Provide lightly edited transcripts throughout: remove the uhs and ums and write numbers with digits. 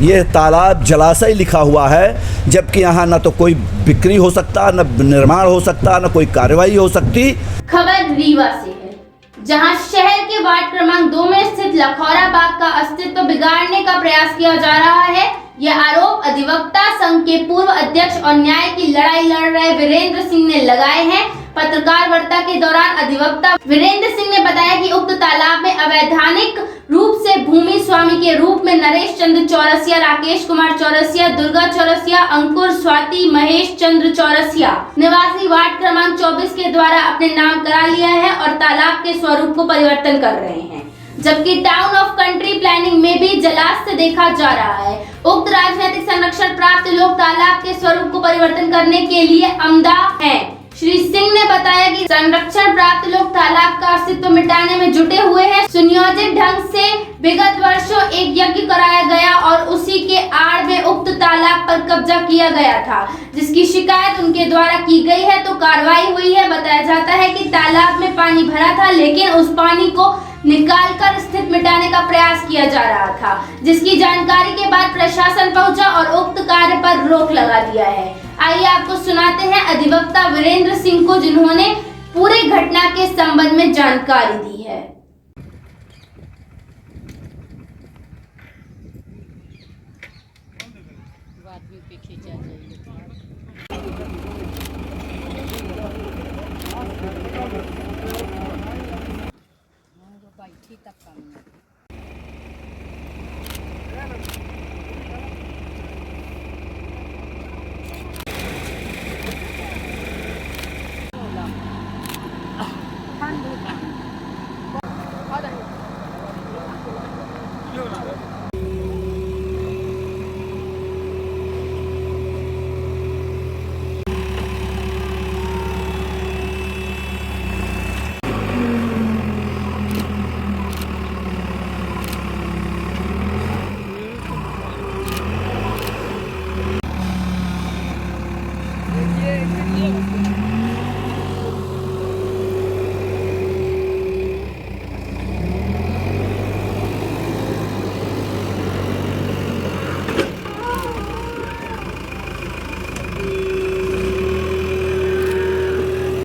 ये तालाब जलाशय लिखा हुआ है, जबकि यहाँ न तो कोई बिक्री हो सकता, न निर्माण हो सकता, न कोई कार्रवाई हो सकती। खबर रीवा से है, जहां शहर के वार्ड क्रमांक 2 में स्थित लखौरा बाग का अस्तित्व बिगाड़ने का प्रयास किया जा रहा है। यह आरोप अधिवक्ता संघ के पूर्व अध्यक्ष और न्याय की लड़ाई लड़ रहे वीरेंद्र सिंह ने लगाए हैं। पत्रकार वार्ता के दौरान अधिवक्ता वीरेंद्र सिंह ने बताया कि उक्त तालाब में अवैधानिक रूप से भूमि स्वामी के रूप में नरेश चंद्र चौरसिया, राकेश कुमार चौरसिया, दुर्गा चौरसिया, अंकुर, स्वाति, महेश चंद्र चौरसिया निवासी वार्ड क्रमांक 24 के द्वारा अपने नाम करा लिया है और तालाब के स्वरूप को परिवर्तन कर रहे हैं, जबकि टाउन ऑफ कंट्री प्लानिंग में भी जलाशय देखा जा रहा है। उक्त राजनीतिक संरक्षण प्राप्त लोग तालाब के स्वरूप को परिवर्तन करने के लिए अमदा हैं। श्री सिंह ने बताया कि संरक्षण प्राप्त लोग तालाब का अस्तित्व मिटाने में जुटे हुए हैं। सुनियोजित ढंग से विगत वर्षों एक यज्ञ कराया गया और उसी के आड़ में उक्त तालाब पर कब्जा किया गया था, जिसकी शिकायत उनके द्वारा की गई है तो कार्रवाई हुई है। बताया जाता है कि तालाब में पानी भरा था, लेकिन उस पानी को निकालकर स्थिति मिटाने का प्रयास किया जा रहा था, जिसकी जानकारी के बाद प्रशासन पहुंचा और उक्त कार्य पर रोक लगा दिया है। आइए आपको सुनाते हैं अधिवक्ता वीरेंद्र सिंह को, जिन्होंने पूरी घटना के संबंध में जानकारी दी है।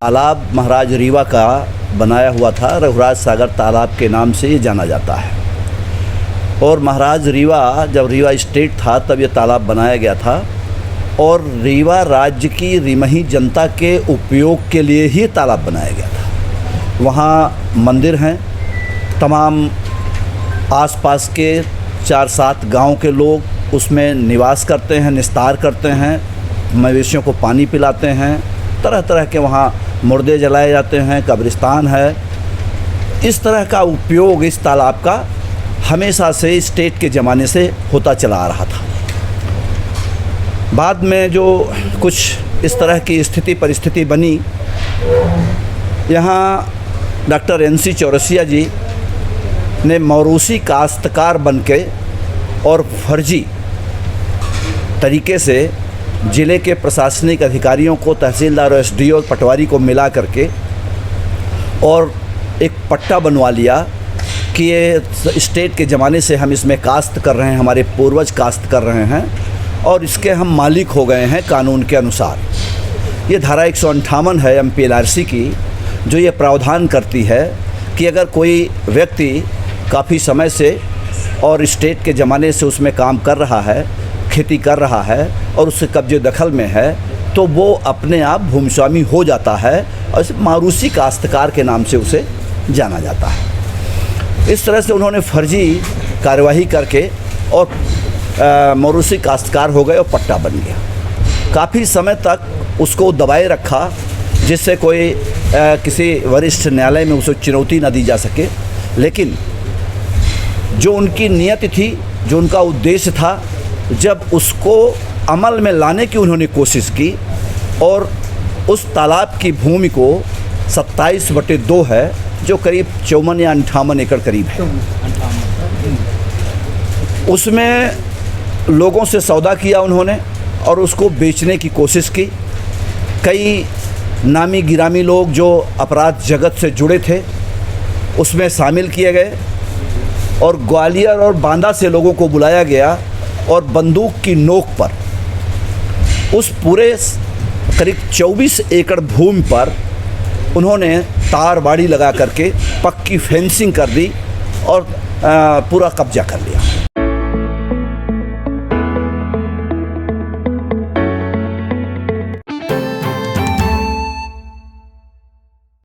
तालाब महाराज रीवा का बनाया हुआ था, रघुराज सागर तालाब के नाम से ये जाना जाता है। और महाराज रीवा, जब रीवा स्टेट था तब ये तालाब बनाया गया था और रीवा राज्य की रिमही जनता के उपयोग के लिए ही तालाब बनाया गया था। वहाँ मंदिर हैं, तमाम आसपास के 4-7 गांव के लोग उसमें निवास करते हैं, निस्तार करते हैं, मवेशियों को पानी पिलाते हैं, तरह तरह के वहाँ मुर्दे जलाए जाते हैं, कब्रिस्तान है। इस तरह का उपयोग इस तालाब का हमेशा से स्टेट के ज़माने से होता चला आ रहा था। बाद में जो कुछ इस तरह की स्थिति परिस्थिति बनी, यहाँ डॉक्टर NC चौरसिया जी ने मौरूसी काश्तकार बनके और फर्जी तरीके से ज़िले के प्रशासनिक अधिकारियों को, तहसीलदार और SDO पटवारी को मिला करके और एक पट्टा बनवा लिया कि ये स्टेट के ज़माने से हम इसमें काश्त कर रहे हैं, हमारे पूर्वज काश्त कर रहे हैं और इसके हम मालिक हो गए हैं कानून के अनुसार। ये धारा 158 है MPLRC की, जो ये प्रावधान करती है कि अगर कोई व्यक्ति काफ़ी समय से और स्टेट के ज़माने से उसमें काम कर रहा है, खेती कर रहा है और उससे कब्जे दखल में है, तो वो अपने आप भूमि स्वामी हो जाता है और इसे मौरूसी काश्तकार के नाम से उसे जाना जाता है। इस तरह से उन्होंने फर्जी कार्यवाही करके और मौरूसी काश्तकार हो गए और पट्टा बन गया। काफ़ी समय तक उसको दबाए रखा, जिससे कोई किसी वरिष्ठ न्यायालय में उसे चुनौती न दी जा सके। लेकिन जो उनकी नियत थी, जो उनका उद्देश्य था, जब उसको अमल में लाने की उन्होंने कोशिश की और उस तालाब की भूमि को 27/2 है, जो करीब 54 या 58 एकड़ करीब है, उसमें लोगों से सौदा किया उन्होंने और उसको बेचने की कोशिश की। कई नामी गिरामी लोग जो अपराध जगत से जुड़े थे उसमें शामिल किए गए और ग्वालियर और बांदा से लोगों को बुलाया गया और बंदूक की नोक पर उस पूरे करीब 24 एकड़ भूमि पर उन्होंने तार बाड़ी लगा करके पक्की फेंसिंग कर दी और पूरा कब्जा कर लिया।